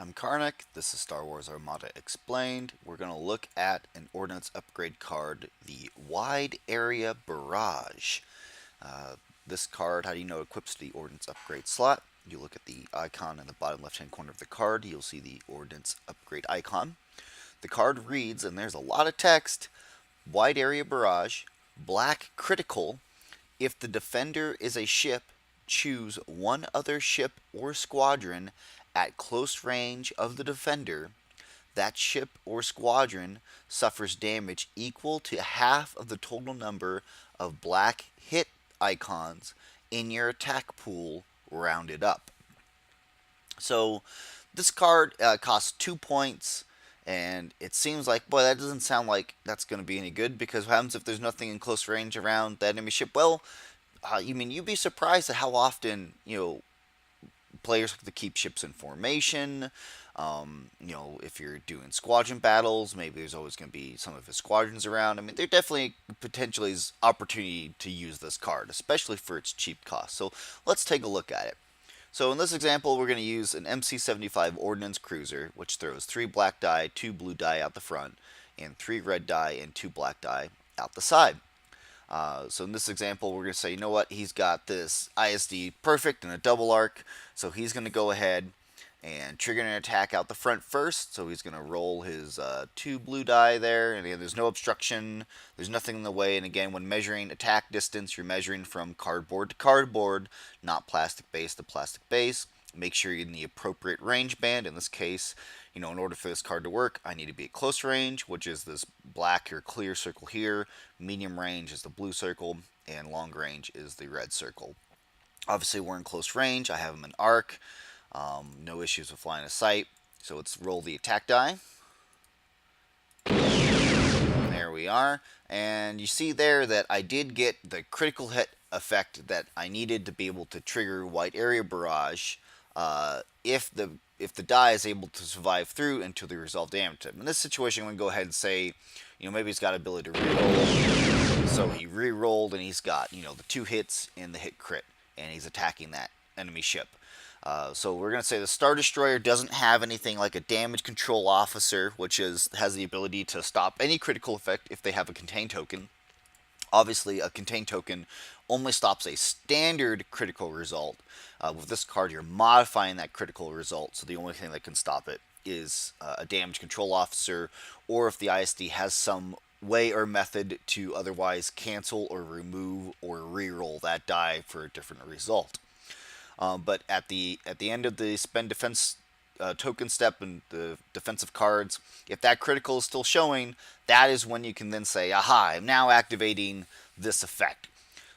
I'm Karnak. This is Star Wars Armada Explained. We're going to look at an Ordnance upgrade card, the Wide Area Barrage. This card, how do you know it equips to the Ordnance upgrade slot? You look at the icon in the bottom left hand corner of the card, you'll see the Ordnance upgrade icon. The card reads, and there's a lot of text, Wide Area Barrage, Black Critical. If the defender is a ship, choose one other ship or squadron at close range of the defender. That ship or squadron suffers damage equal to half of the total number of black hit icons in your attack pool, rounded up. So this card costs 2 points, and it seems like, boy, that doesn't sound like that's going to be any good, because what happens if there's nothing in close range around the enemy ship? Well, you'd be surprised at how often, players like to keep ships in formation. If you're doing squadron battles, maybe there's always going to be some of his squadrons around. I mean, there definitely potentially is opportunity to use this card, especially for its cheap cost. So let's take a look at it. So in this example, we're going to use an MC-75 Ordnance Cruiser, which throws 3 black die, 2 blue die out the front, and 3 red die and 2 black die out the side. So in this example, we're going to say, you know what, he's got this ISD perfect and a double arc, so he's going to go ahead and trigger an attack out the front first. So he's going to roll his 2 blue die there, and again, there's no obstruction, there's nothing in the way, and again, when measuring attack distance, you're measuring from cardboard to cardboard, not plastic base to plastic base. Make sure you're in the appropriate range band. In this case, in order for this card to work, I need to be at close range, which is this black or clear circle here. Medium range is the blue circle, and long range is the red circle. Obviously, we're in close range. I have him in arc. No issues with line of sight. So let's roll the attack die. There we are. And you see there that I did get the critical hit effect that I needed to be able to trigger Wide Area Barrage. If the die is able to survive through until the resolve damage him. In this situation, I'm going to go ahead and say, maybe he's got ability to reroll. So he rerolled, and he's got, the 2 hits in the hit crit, and he's attacking that enemy ship. So we're going to say the Star Destroyer doesn't have anything like a damage control officer, which has the ability to stop any critical effect if they have a contain token. Obviously, a contain token only stops a standard critical result. With this card, you're modifying that critical result, so the only thing that can stop it is a damage control officer, or if the ISD has some way or method to otherwise cancel or remove or reroll that die for a different result. But at the end of the spend defense token step and the defensive cards, if that critical is still showing, that is when you can then say, aha, I'm now activating this effect.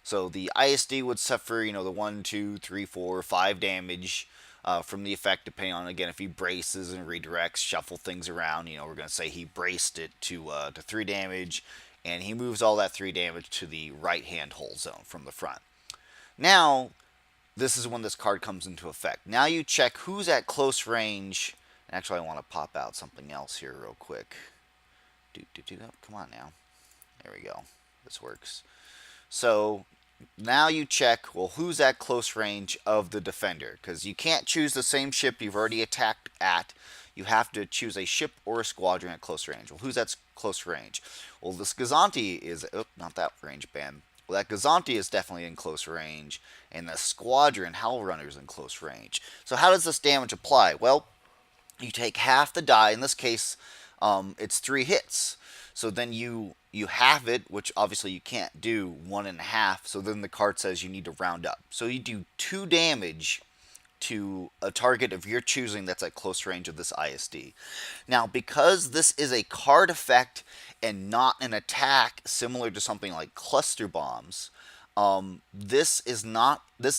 So the ISD would suffer, the 1, 2, 3, 4, 5 damage from the effect, depending on, again, if he braces and redirects, shuffle things around. We're going to say he braced it to 3 damage, and he moves all that 3 damage to the right-hand hole zone from the front. Now, this is when this card comes into effect. Now you check who's at close range. Actually, I want to pop out something else here real quick. Come on now. There we go. This works. So now you check, well, who's at close range of the defender, because you can't choose the same ship you've already attacked at. You have to choose a ship or a squadron at close range. Well, who's at close range? Well, this Gazanti is, not that range band. Well, that Gazanti is definitely in close range, and the squadron Hellrunner is in close range. So how does this damage apply? Well, you take half the die. In this case, it's 3 hits. So then you halve it, which obviously you can't do 1.5. So then the card says you need to round up. So you do 2 damage to a target of your choosing that's at close range of this ISD. Now, because this is a card effect and not an attack similar to something like cluster bombs, this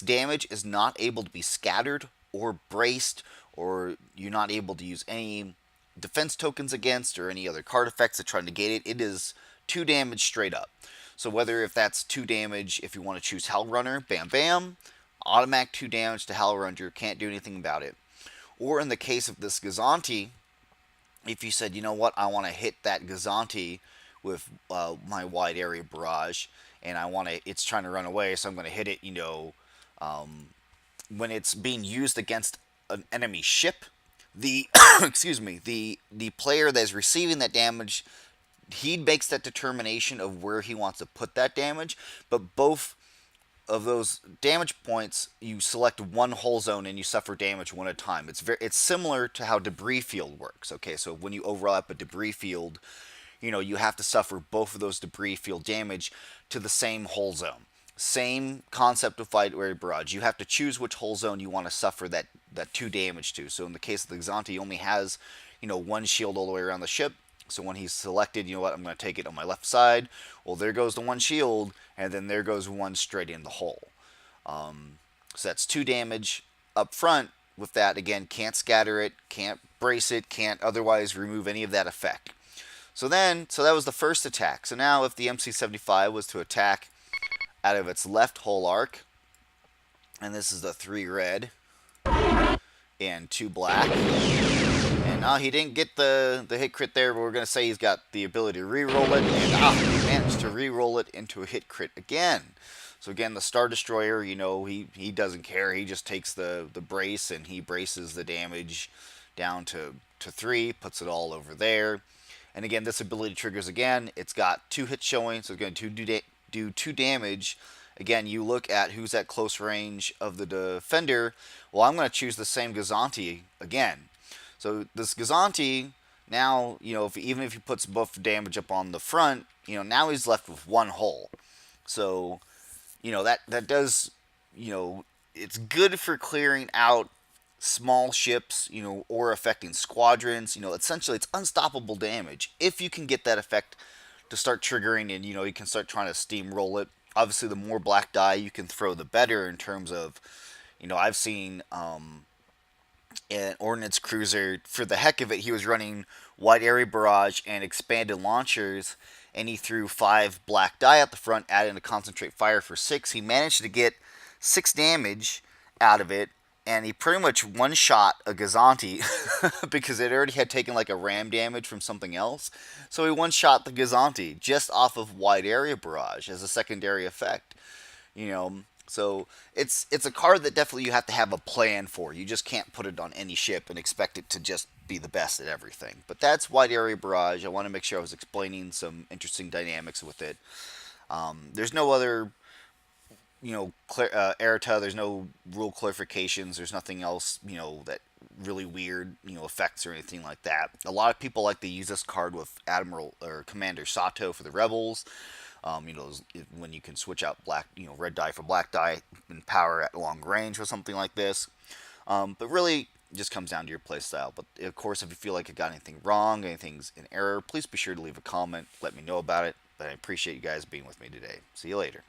damage is not able to be scattered or braced, or you're not able to use any defense tokens against or any other card effects that try to negate it. It is 2 damage straight up. So whether if that's 2 damage, if you want to choose Hellrunner, bam bam, automatic 2 damage to Hellrunner, can't do anything about it. Or in the case of this Gazanti, if you said, you know what, I want to hit that Gazanti with my Wide Area Barrage, and it's trying to run away, so I'm going to hit it, when it's being used against an enemy ship, The excuse me, the player that is receiving that damage, he makes that determination of where he wants to put that damage, but both of those damage points, you select one hull zone and you suffer damage one at a time. It's similar to how debris field works. Okay, so when you overlap a debris field, you have to suffer both of those debris field damage to the same hull zone. Same concept of Wide Area Barrage. You have to choose which hull zone you want to suffer that 2 damage to. So in the case of the Xanti, he only has, one shield all the way around the ship. So when he's selected, you know what, I'm going to take it on my left side. Well, there goes the 1 shield, and then there goes 1 straight in the hull. So that's 2 damage up front. With that, again, can't scatter it, can't brace it, can't otherwise remove any of that effect. So that was the first attack. So now if the MC-75 was to attack out of its left hull arc, and this is the 3 red and 2 black, and he didn't get the hit crit there, but we're going to say he's got the ability to re-roll it, and he managed to re-roll it into a hit crit again. So again, the Star Destroyer, he doesn't care. He just takes the brace and he braces the damage down to 3, puts it all over there. And again, this ability triggers again. It's got 2 hits showing, so it's going to do 2 damage. Again, you look at who's at close range of the defender. Well, I'm going to choose the same Gazanti again. So this Gazanti, now, even if he puts buff damage up on the front, now he's left with 1 hull. So, that does, it's good for clearing out small ships, or affecting squadrons. Essentially it's unstoppable damage if you can get that effect to start triggering, and you can start trying to steamroll it. Obviously, the more black die you can throw, the better in terms of, I've seen an Ordnance cruiser, for the heck of it, he was running Wide Area Barrage and expanded launchers, and he threw 5 black die at the front, adding a concentrate fire for 6. He managed to get 6 damage out of it, and he pretty much one-shot a Gazanti because it already had taken like a ram damage from something else. So he one-shot the Gazanti just off of Wide Area Barrage as a secondary effect. So it's a card that definitely you have to have a plan for. You just can't put it on any ship and expect it to just be the best at everything. But that's Wide Area Barrage. I want to make sure I was explaining some interesting dynamics with it. There's no other, errata. There's no rule clarifications. There's nothing else, that really weird, effects or anything like that. A lot of people like to use this card with Admiral or Commander Sato for the Rebels. When you can switch out black, red die for black die and power at long range or something like this. But really, it just comes down to your playstyle. But of course, if you feel like you got anything wrong, anything's in error, please be sure to leave a comment. Let me know about it. But I appreciate you guys being with me today. See you later.